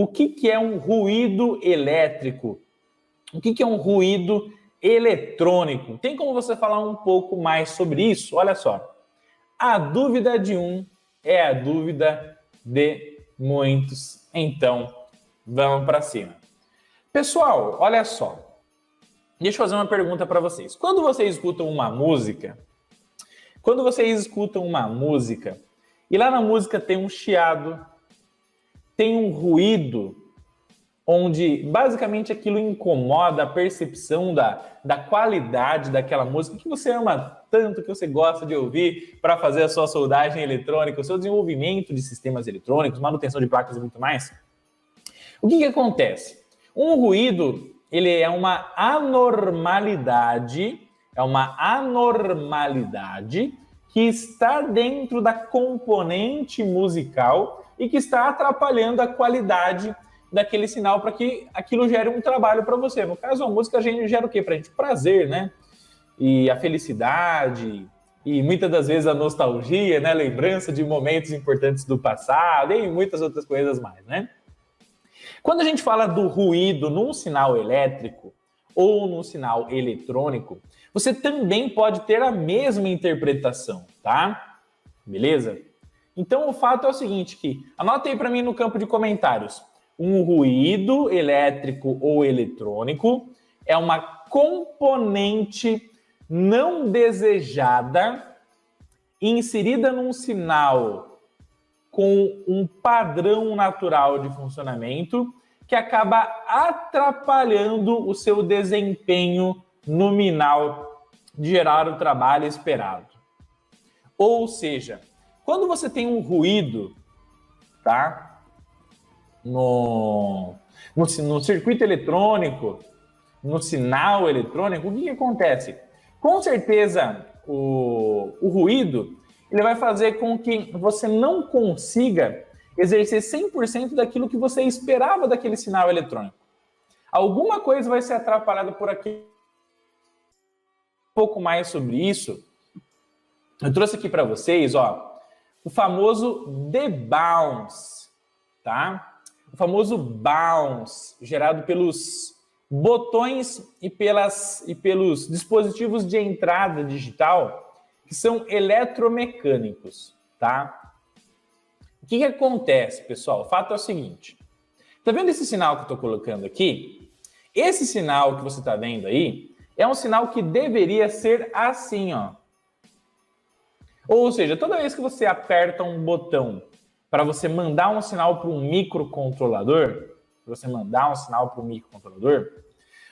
o que é um ruído elétrico? O que é um ruído eletrônico? Tem como você falar um pouco mais sobre isso? Olha só. A dúvida de um é a dúvida de muitos. Então, vamos para cima. Pessoal, olha só. Deixa eu fazer uma pergunta para vocês. Quando vocês escutam uma música, e lá na música tem um chiado, tem um ruído, onde basicamente aquilo incomoda a percepção da qualidade daquela música que você ama tanto, que você gosta de ouvir para fazer a sua soldagem eletrônica, o seu desenvolvimento de sistemas eletrônicos, manutenção de placas e muito mais. O que acontece? Um ruído, ele é uma anormalidade que está dentro da componente musical e que está atrapalhando a qualidade daquele sinal para que aquilo gere um trabalho para você. No caso, a música gera o quê? Para a gente? Prazer, né? E a felicidade, e muitas das vezes a nostalgia, né? Lembrança de momentos importantes do passado e muitas outras coisas mais, né? Quando a gente fala do ruído num sinal elétrico ou num sinal eletrônico, você também pode ter a mesma interpretação, tá? Beleza? Então o fato é o seguinte, que anota aí para mim no campo de comentários. Um ruído elétrico ou eletrônico é uma componente não desejada inserida num sinal com um padrão natural de funcionamento que acaba atrapalhando o seu desempenho nominal de gerar o trabalho esperado. Ou seja, quando você tem um ruído, tá? No circuito eletrônico, no sinal eletrônico, o que acontece? Com certeza, o ruído ele vai fazer com que você não consiga exercer 100% daquilo que você esperava daquele sinal eletrônico. Alguma coisa vai ser atrapalhada por aqui. Um pouco mais sobre isso, eu trouxe aqui para vocês, ó, o famoso debounce, tá? O famoso bounce gerado pelos botões e pelos dispositivos de entrada digital que são eletromecânicos, tá? O que acontece, pessoal? O fato é o seguinte. Tá vendo esse sinal que eu estou colocando aqui? Esse sinal que você está vendo aí é um sinal que deveria ser assim, ó. Ou seja, toda vez que você aperta um botão para você mandar um sinal para um microcontrolador, o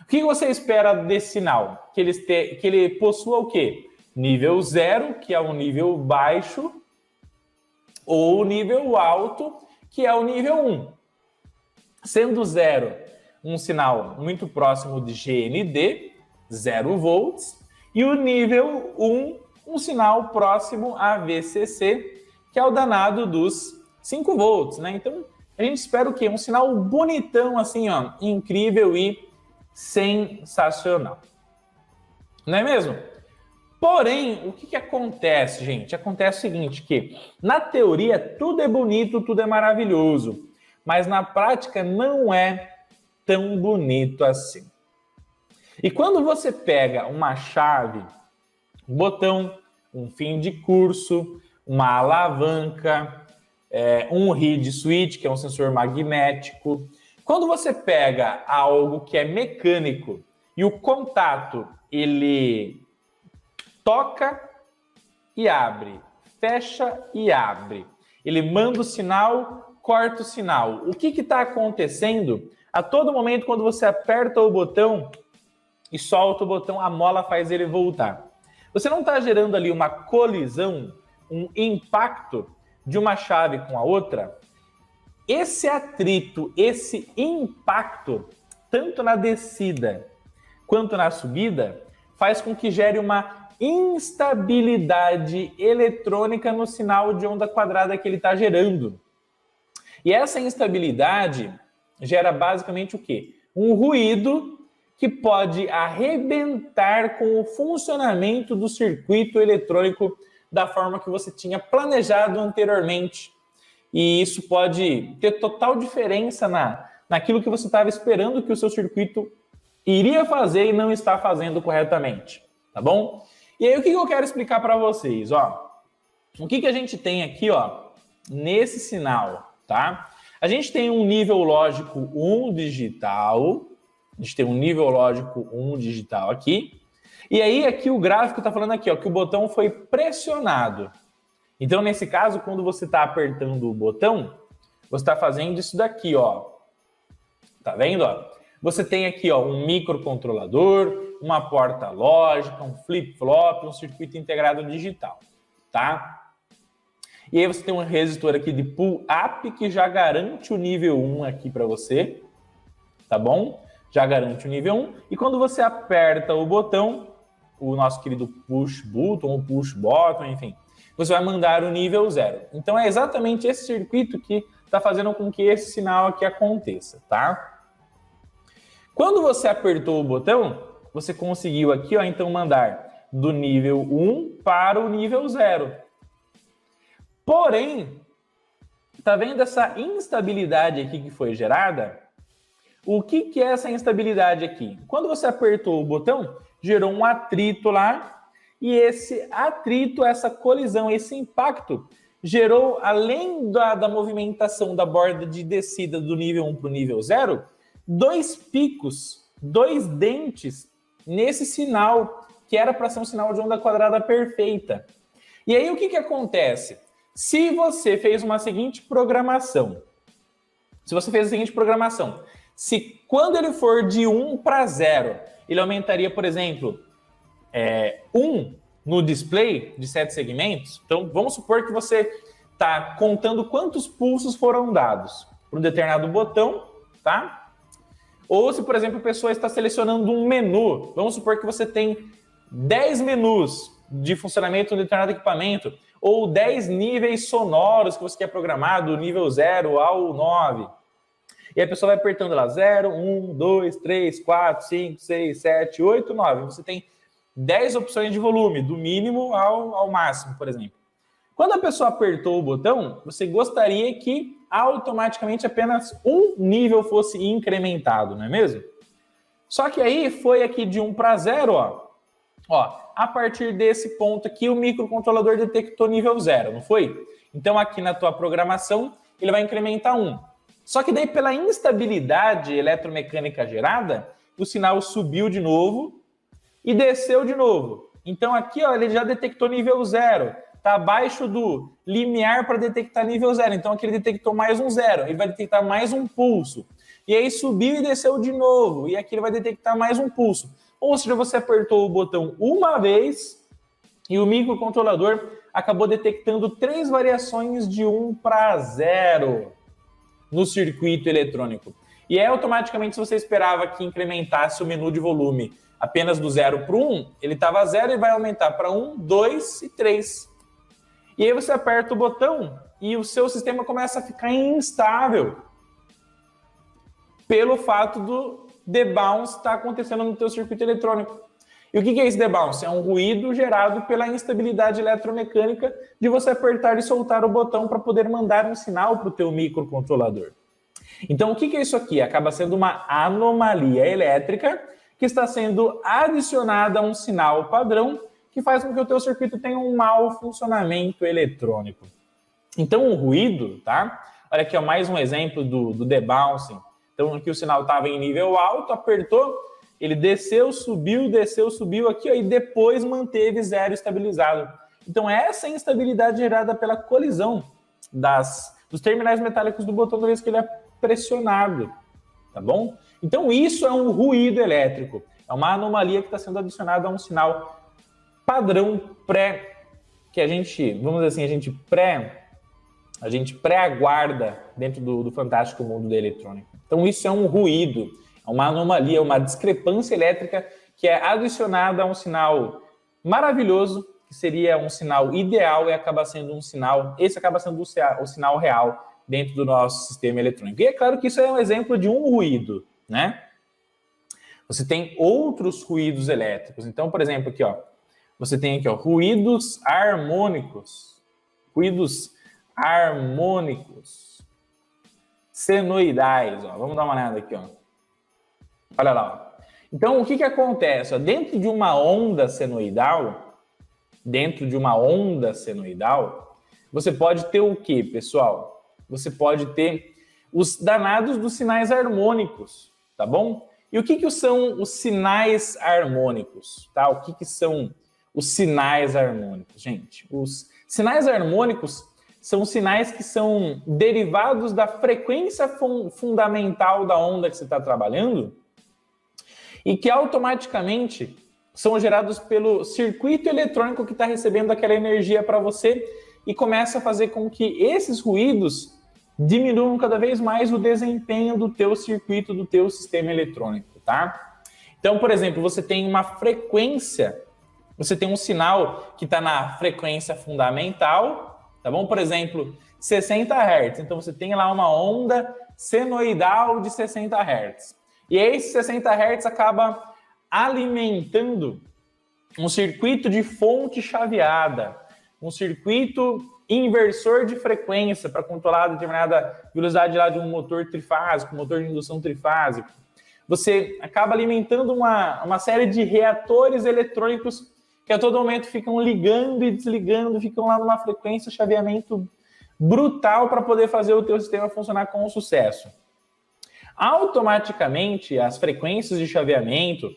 que você espera desse sinal? Que ele possua o quê? Nível 0, que é o nível baixo, ou nível alto, que é o nível 1. Sendo 0 um sinal muito próximo de GND, 0 volts, e o nível 1 um sinal próximo a VCC, que é o danado dos 5 volts, né? Então, a gente espera o quê? Um sinal bonitão, assim, ó, incrível e sensacional. Não é mesmo? Porém, o que acontece, gente? Acontece o seguinte, que na teoria tudo é bonito, tudo é maravilhoso, mas na prática não é tão bonito assim. E quando você pega uma chave, um botão, um fim de curso, uma alavanca, um reed switch, que é um sensor magnético, quando você pega algo que é mecânico e o contato, ele toca e abre, fecha e abre. Ele manda o sinal, corta o sinal. O que está acontecendo? A todo momento, quando você aperta o botão e solta o botão, a mola faz ele voltar. Você não está gerando ali uma colisão, um impacto de uma chave com a outra? Esse atrito, esse impacto, tanto na descida quanto na subida, faz com que gere uma instabilidade eletrônica no sinal de onda quadrada que ele está gerando. E essa instabilidade gera basicamente o quê? Um ruído que pode arrebentar com o funcionamento do circuito eletrônico da forma que você tinha planejado anteriormente. e isso pode ter total diferença naquilo que você estava esperando que o seu circuito iria fazer e não está fazendo corretamente, tá bom? E aí, o que eu quero explicar para vocês, ó? O que a gente tem aqui, ó, nesse sinal, tá? A gente tem um nível lógico 1 digital, a gente tem um nível lógico 1 digital aqui, e aí aqui o gráfico está falando aqui, ó, que o botão foi pressionado. Então, nesse caso, quando você está apertando o botão, você está fazendo isso daqui, ó. Tá vendo, ó? Você tem aqui, ó, um microcontrolador, uma porta lógica, um flip-flop, um circuito integrado digital, tá? E aí você tem um resistor aqui de pull-up que já garante o nível 1 aqui para você, tá bom? Já garante o nível 1. E quando você aperta o botão, o nosso querido push button ou push button, enfim, você vai mandar o nível 0. Então é exatamente esse circuito que está fazendo com que esse sinal aqui aconteça, tá? Quando você apertou o botão, você conseguiu aqui, ó, então mandar do nível 1 para o nível 0. Porém, tá vendo essa instabilidade aqui que foi gerada? O que é essa instabilidade aqui? Quando você apertou o botão, gerou um atrito lá, e esse atrito, essa colisão, esse impacto, gerou, além da movimentação da borda de descida do nível 1 para o nível 0, dois picos, dois dentes nesse sinal, que era para ser um sinal de onda quadrada perfeita. E aí o que acontece? Se você fez uma seguinte programação, se quando ele for de 1 para 0, ele aumentaria, por exemplo, 1 no display de 7 segmentos, então vamos supor que você está contando quantos pulsos foram dados para um determinado botão, tá? Ou se, por exemplo, a pessoa está selecionando um menu, vamos supor que você tem 10 menus de funcionamento de um determinado equipamento, ou 10 níveis sonoros que você quer programar, do nível 0 ao 9. E a pessoa vai apertando lá 0, 1, 2, 3, 4, 5, 6, 7, 8, 9. Você tem 10 opções de volume, do mínimo ao máximo, por exemplo. Quando a pessoa apertou o botão, você gostaria que automaticamente apenas um nível fosse incrementado, não é mesmo? Só que aí foi aqui de 1 para 0, ó, a partir desse ponto aqui o microcontrolador detectou nível 0, não foi? Então aqui na tua programação ele vai incrementar 1. Só que daí pela instabilidade eletromecânica gerada, o sinal subiu de novo e desceu de novo. Então aqui, ó, ele já detectou nível 0. Está abaixo do limiar para detectar nível 0. Então aqui ele detectou mais um 0. Ele vai detectar mais um pulso. E aí subiu e desceu de novo. E aqui ele vai detectar mais um pulso. Ou seja, você apertou o botão uma vez e o microcontrolador acabou detectando 3 variações de 1 para 0 no circuito eletrônico. E aí, automaticamente, se você esperava que incrementasse o menu de volume apenas do 0 para o 1, ele estava 0 e vai aumentar para 1, 2 e 3. E aí você aperta o botão e o seu sistema começa a ficar instável pelo fato do debounce estar acontecendo no teu circuito eletrônico. E o que é esse debounce? É um ruído gerado pela instabilidade eletromecânica de você apertar e soltar o botão para poder mandar um sinal para o teu microcontrolador. Então, o que é isso aqui? Acaba sendo uma anomalia elétrica que está sendo adicionada a um sinal padrão que faz com que o teu circuito tenha um mau funcionamento eletrônico. Então, o ruído, tá? Olha aqui, ó, mais um exemplo do debouncing. Então, aqui o sinal estava em nível alto, apertou, ele desceu, subiu aqui, ó, e depois manteve 0 estabilizado. Então, essa instabilidade gerada pela colisão dos terminais metálicos do botão toda vez que ele é pressionado, tá bom? Então, isso é um ruído elétrico. É uma anomalia que está sendo adicionada a um sinal padrão que a gente, vamos dizer assim, a gente pré-aguarda dentro do fantástico mundo da eletrônica. Então, isso é um ruído, é uma anomalia, uma discrepância elétrica que é adicionada a um sinal maravilhoso, que seria um sinal ideal e acaba sendo um sinal, esse acaba sendo o sinal real dentro do nosso sistema eletrônico. E é claro que isso é um exemplo de um ruído, né? Você tem outros ruídos elétricos. Então, por exemplo, aqui, ó, você tem aqui, ó, ruídos harmônicos. Ruídos harmônicos senoidais. Ó. Vamos dar uma olhada aqui. Ó. Olha lá. Ó. Então, o que acontece? Ó, dentro de uma onda senoidal, você pode ter o quê, pessoal? Você pode ter os danados dos sinais harmônicos, tá bom? E o que são os sinais harmônicos, tá? O que são os sinais harmônicos, gente? Os sinais harmônicos são sinais que são derivados da frequência fundamental da onda que você está trabalhando e que automaticamente são gerados pelo circuito eletrônico que está recebendo aquela energia para você e começa a fazer com que esses ruídos diminuam cada vez mais o desempenho do teu circuito, do teu sistema eletrônico, tá? Então, por exemplo, você tem uma frequência, você tem um sinal que está na frequência fundamental, tá bom? Por exemplo, 60 Hz. Então, você tem lá uma onda senoidal de 60 Hz. E aí, esse 60 Hz acaba alimentando um circuito de fonte chaveada, um circuito inversor de frequência para controlar determinada velocidade lá de um motor trifásico, motor de indução trifásico. Você acaba alimentando uma série de reatores eletrônicos que a todo momento ficam ligando e desligando, ficam lá numa frequência de chaveamento brutal para poder fazer o teu sistema funcionar com sucesso. Automaticamente, as frequências de chaveamento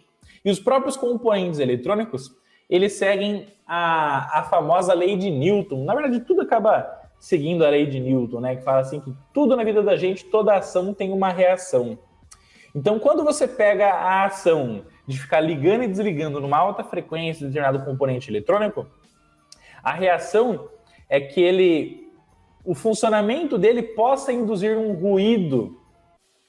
e os próprios componentes eletrônicos, eles seguem a famosa lei de Newton. Na verdade, tudo acaba seguindo a lei de Newton, né? Que fala assim que tudo na vida da gente, toda ação tem uma reação. Então, quando você pega a ação de ficar ligando e desligando numa alta frequência de determinado componente eletrônico, a reação é que o funcionamento dele possa induzir um ruído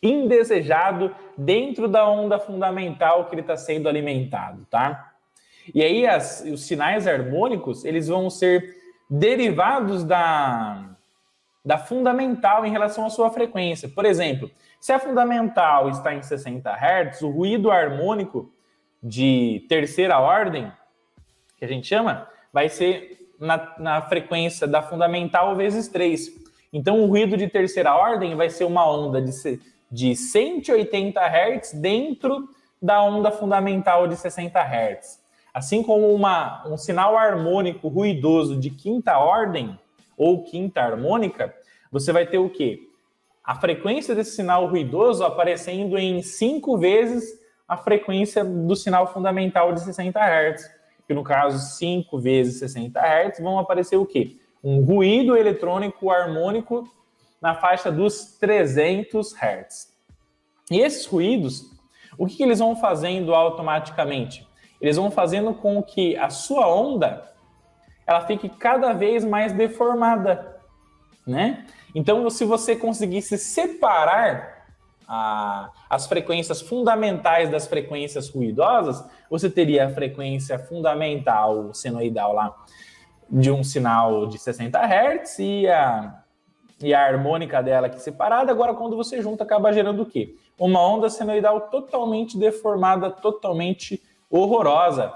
indesejado dentro da onda fundamental que ele está sendo alimentado, tá? E aí os sinais harmônicos, eles vão ser derivados da fundamental em relação à sua frequência. Por exemplo, se a fundamental está em 60 Hz, o ruído harmônico de terceira ordem, que a gente chama, vai ser na frequência da fundamental vezes 3. Então, o ruído de terceira ordem vai ser uma onda de 180 Hz dentro da onda fundamental de 60 Hz. Assim como um sinal harmônico ruidoso de quinta ordem ou quinta harmônica, você vai ter o quê? A frequência desse sinal ruidoso aparecendo em 5 vezes a frequência do sinal fundamental de 60 Hz. Que no caso, 5 vezes 60 Hz vão aparecer o quê? Um ruído eletrônico harmônico na faixa dos 300 Hz. E esses ruídos, o que eles vão fazendo automaticamente? Eles vão fazendo com que a sua onda ela fique cada vez mais deformada, né? Então, se você conseguisse separar as frequências fundamentais das frequências ruidosas, você teria a frequência fundamental senoidal lá de um sinal de 60 Hz e a harmônica dela aqui separada. Agora, quando você junta, acaba gerando o quê? Uma onda senoidal totalmente deformada, totalmente horrorosa.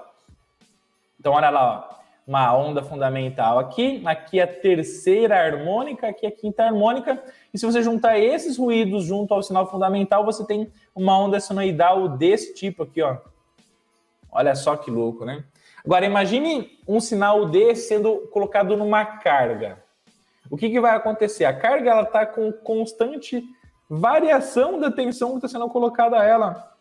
Então, olha lá, ó, uma onda fundamental aqui a terceira harmônica, aqui a quinta harmônica, e se você juntar esses ruídos junto ao sinal fundamental, você tem uma onda senoidal desse tipo aqui, ó. Olha só que louco, né? Agora, imagine um sinal desse sendo colocado numa carga. O que vai acontecer? A carga ela está com constante variação da tensão que está sendo colocada a ela.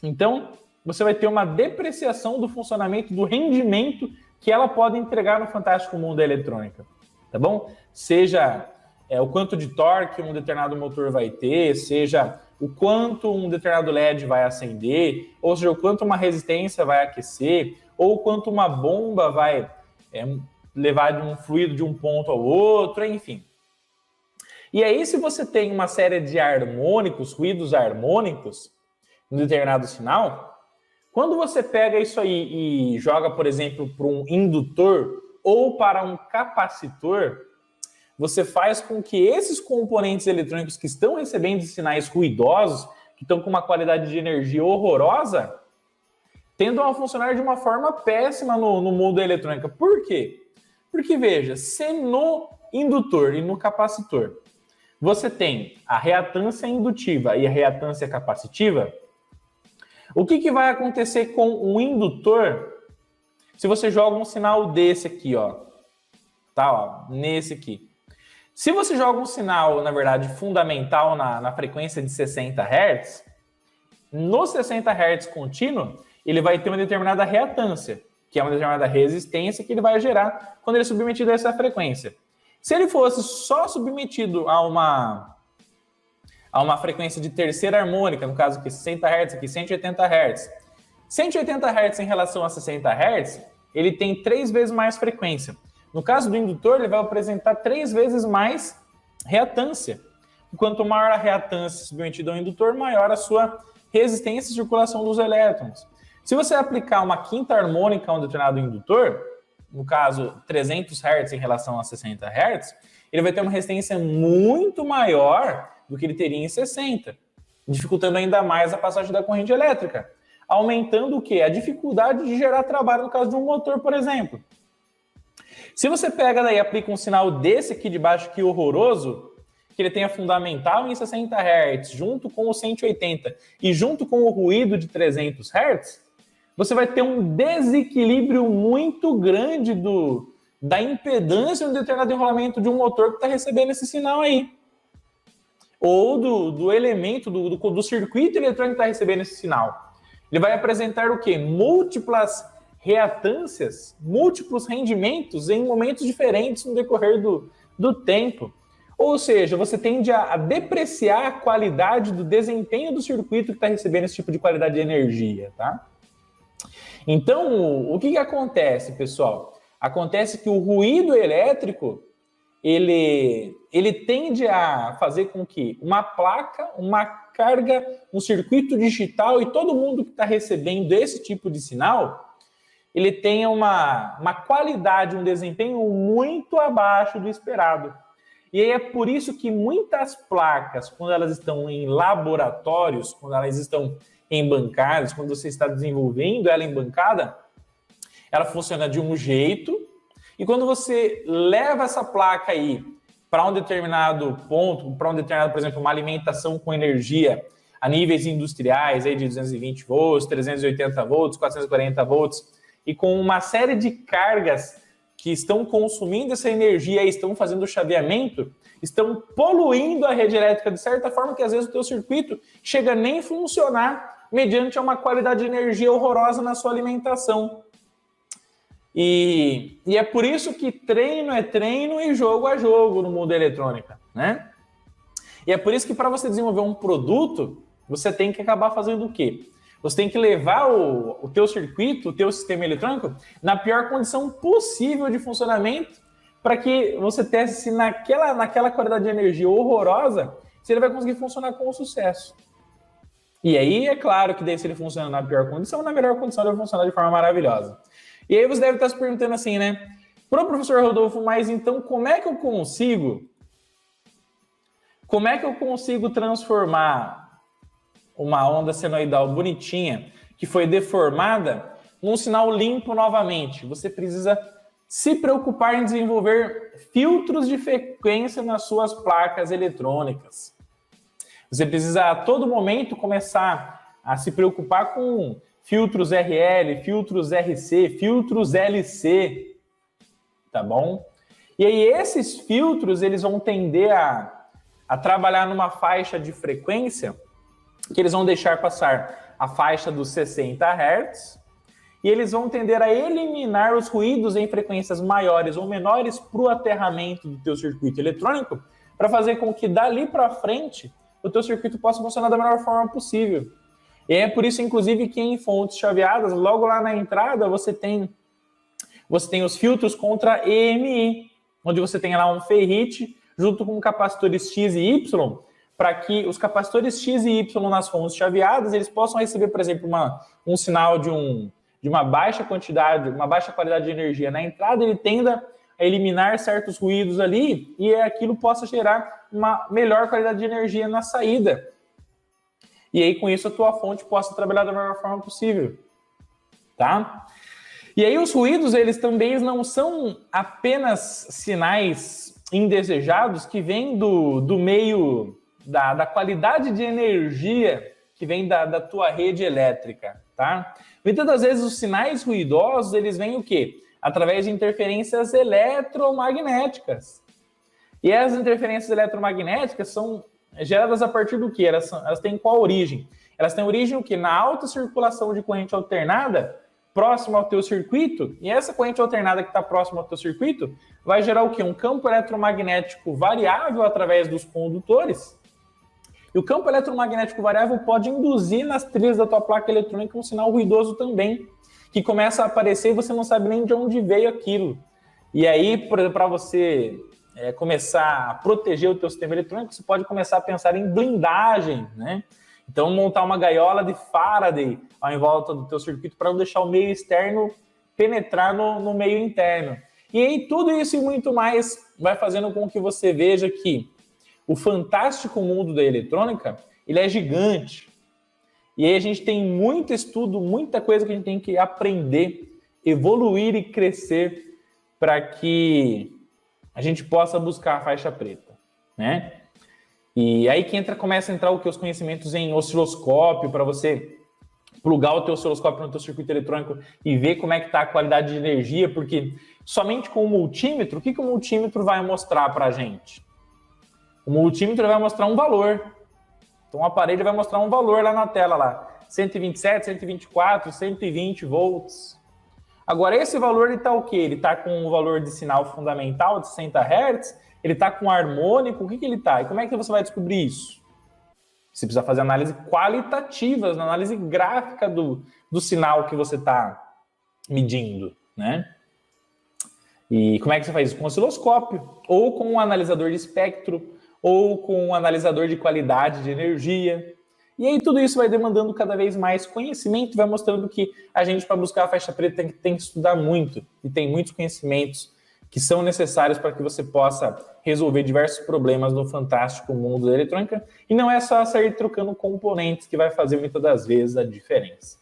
Então, você vai ter uma depreciação do funcionamento, do rendimento que ela pode entregar no fantástico mundo da eletrônica, tá bom? Seja o quanto de torque um determinado motor vai ter, seja o quanto um determinado LED vai acender, ou seja, o quanto uma resistência vai aquecer, ou o quanto uma bomba vai levar de um fluido de um ponto ao outro, enfim. E aí, se você tem uma série de harmônicos, ruídos harmônicos, em um determinado sinal, quando você pega isso aí e joga, por exemplo, para um indutor ou para um capacitor, você faz com que esses componentes eletrônicos que estão recebendo sinais ruidosos, que estão com uma qualidade de energia horrorosa, tendam a funcionar de uma forma péssima no mundo da eletrônica. Por quê? Porque, veja, se no indutor e no capacitor você tem a reatância indutiva e a reatância capacitiva, o que vai acontecer com o indutor se você joga um sinal desse aqui, ó? Tá, ó, nesse aqui. Se você joga um sinal, na verdade, fundamental na frequência de 60 Hz, no 60 Hz contínuo, ele vai ter uma determinada reatância, que é uma determinada resistência que ele vai gerar quando ele é submetido a essa frequência. Se ele fosse só submetido a uma frequência de terceira harmônica, no caso aqui 60 Hz, aqui 180 Hz. 180 Hz em relação a 60 Hz, ele tem 3 vezes mais frequência. No caso do indutor, ele vai apresentar 3 vezes mais reatância. Quanto maior a reatância submetida ao indutor, maior a sua resistência e circulação dos elétrons. Se você aplicar uma quinta harmônica a um determinado indutor, no caso 300 Hz em relação a 60 Hz, ele vai ter uma resistência muito maior do que ele teria em 60, dificultando ainda mais a passagem da corrente elétrica, aumentando o quê? A dificuldade de gerar trabalho no caso de um motor, por exemplo. Se você pega daí e aplica um sinal desse aqui de baixo, que horroroso, que ele tenha fundamental em 60 Hz, junto com o 180 e junto com o ruído de 300 Hz, você vai ter um desequilíbrio muito grande da impedância no determinado enrolamento de um motor que está recebendo esse sinal aí. Ou do elemento, do circuito eletrônico que está recebendo esse sinal. Ele vai apresentar o quê? Múltiplas reatâncias, múltiplos rendimentos em momentos diferentes no decorrer do tempo. Ou seja, você tende a depreciar a qualidade do desempenho do circuito que está recebendo esse tipo de qualidade de energia, tá? Então, o que acontece, pessoal? Acontece que o ruído elétrico, ele tende a fazer com que uma placa, uma carga, um circuito digital e todo mundo que está recebendo esse tipo de sinal, ele tenha uma qualidade, um desempenho muito abaixo do esperado. E aí é por isso que muitas placas, quando elas estão em laboratórios, quando elas estão em bancadas, quando você está desenvolvendo ela em bancada, ela funciona de um jeito, e quando você leva essa placa aí para um determinado ponto, para um determinado, por exemplo, uma alimentação com energia a níveis industriais, aí de 220 volts, 380 volts, 440 volts, e com uma série de cargas que estão consumindo essa energia e estão fazendo o chaveamento, estão poluindo a rede elétrica de certa forma que às vezes o teu circuito chega nem a funcionar mediante uma qualidade de energia horrorosa na sua alimentação. E é por isso que treino é treino e jogo é jogo no mundo da eletrônica, né? E é por isso que para você desenvolver um produto, você tem que acabar fazendo o quê? Você tem que levar o teu circuito, o teu sistema eletrônico, na pior condição possível de funcionamento, para que você teste se naquela qualidade de energia horrorosa, se ele vai conseguir funcionar com sucesso. E aí, é claro que daí, se ele funciona na pior condição, na melhor condição ele vai funcionar de forma maravilhosa. E aí você deve estar se perguntando assim, né? Pro professor Rodolfo, mas então como é que eu consigo transformar uma onda senoidal bonitinha, que foi deformada, num sinal limpo novamente? Você precisa se preocupar em desenvolver filtros de frequência nas suas placas eletrônicas. Você precisa a todo momento começar a se preocupar com filtros RL, filtros RC, filtros LC, tá bom? E aí esses filtros, eles vão tender a trabalhar numa faixa de frequência que eles vão deixar passar a faixa dos 60 Hz e eles vão tender a eliminar os ruídos em frequências maiores ou menores para o aterramento do teu circuito eletrônico para fazer com que dali para frente o teu circuito possa funcionar da melhor forma possível. E é por isso, inclusive, que em fontes chaveadas, logo lá na entrada, você tem os filtros contra EMI, onde você tem lá um ferrite junto com capacitores X e Y, para que os capacitores X e Y nas fontes chaveadas, eles possam receber, por exemplo, um sinal de uma baixa quantidade, uma baixa qualidade de energia na entrada, ele tenda a eliminar certos ruídos ali e aquilo possa gerar uma melhor qualidade de energia na saída. E aí, com isso, a tua fonte possa trabalhar da melhor forma possível, tá? E aí os ruídos, eles também não são apenas sinais indesejados que vêm do meio da qualidade de energia que vem da tua rede elétrica, tá? Muitas das vezes os sinais ruidosos, eles vêm o quê? Através de interferências eletromagnéticas. E essas interferências eletromagnéticas são geradas a partir do quê? Elas têm qual origem? Elas têm origem o quê? Na alta circulação de corrente alternada próximo ao teu circuito, e essa corrente alternada que está próxima ao teu circuito vai gerar o quê? Um campo eletromagnético variável através dos condutores. E o campo eletromagnético variável pode induzir nas trilhas da tua placa eletrônica um sinal ruidoso também, que começa a aparecer e você não sabe nem de onde veio aquilo. E aí, para você começar a proteger o teu sistema eletrônico, você pode começar a pensar em blindagem, né? Então, montar uma gaiola de Faraday em volta do teu circuito para não deixar o meio externo penetrar no meio interno. E aí, tudo isso e muito mais vai fazendo com que você veja que o fantástico mundo da eletrônica, ele é gigante. E aí a gente tem muito estudo, muita coisa que a gente tem que aprender, evoluir e crescer para que a gente possa buscar a faixa preta, né? E aí que começa a entrar os conhecimentos em osciloscópio, para você plugar o teu osciloscópio no teu circuito eletrônico e ver como é que está a qualidade de energia, porque somente com o multímetro, o que o multímetro vai mostrar para a gente? O multímetro vai mostrar um valor. Então o aparelho vai mostrar um valor lá na tela, lá, 127, 124, 120 volts. Agora, esse valor ele está o quê? Ele está com o valor de sinal fundamental de 60 Hz, ele está com harmônico, o que ele está? E como é que você vai descobrir isso? Você precisa fazer análise qualitativas, análise gráfica do sinal que você está medindo, né? E como é que você faz isso? Com osciloscópio, ou com um analisador de espectro, ou com um analisador de qualidade de energia. E aí tudo isso vai demandando cada vez mais conhecimento, vai mostrando que a gente, para buscar a faixa preta, tem que estudar muito, e tem muitos conhecimentos que são necessários para que você possa resolver diversos problemas no fantástico mundo da eletrônica. E não é só sair trocando componentes que vai fazer muitas das vezes a diferença.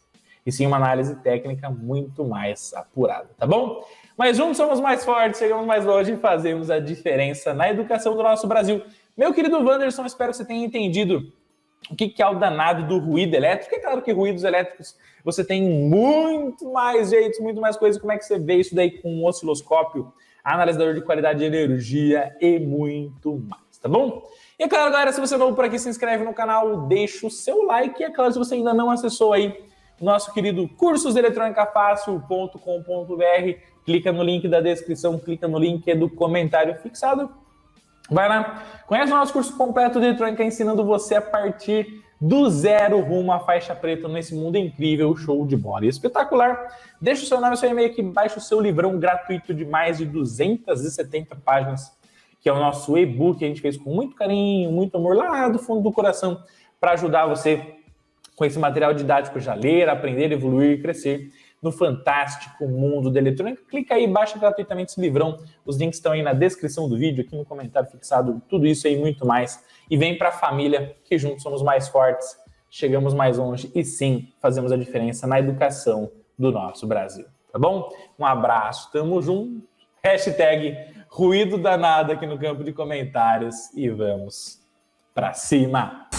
E sim uma análise técnica muito mais apurada, tá bom? Mas juntos somos mais fortes, chegamos mais longe e fazemos a diferença na educação do nosso Brasil. Meu querido Wanderson, espero que você tenha entendido o que é o danado do ruído elétrico. É claro que ruídos elétricos você tem muito mais jeitos, muito mais coisas. Como é que você vê isso daí com um osciloscópio, analisador de qualidade de energia e muito mais, tá bom? E é claro, galera, se você é novo por aqui, se inscreve no canal, deixa o seu like. E é claro, se você ainda não acessou aí o nosso querido cursoseletronicafácil.com.br, clica no link da descrição, clica no link do comentário fixado. Vai lá, conhece o nosso curso completo de eletrônica, ensinando você a partir do zero rumo à faixa preta nesse mundo incrível, show de bola e espetacular. Deixa o seu nome e seu e-mail aqui, baixa o seu livrão gratuito de mais de 270 páginas, que é o nosso e-book que a gente fez com muito carinho, muito amor, lá do fundo do coração, para ajudar você com esse material didático já ler, aprender, evoluir e crescer no fantástico mundo da eletrônica. Clica aí, baixa gratuitamente esse livrão. Os links estão aí na descrição do vídeo, aqui no comentário fixado, tudo isso aí e muito mais. E vem para a família, que juntos somos mais fortes, chegamos mais longe e sim, fazemos a diferença na educação do nosso Brasil. Tá bom? Um abraço, tamo junto. Hashtag ruído danado aqui no campo de comentários e vamos para cima!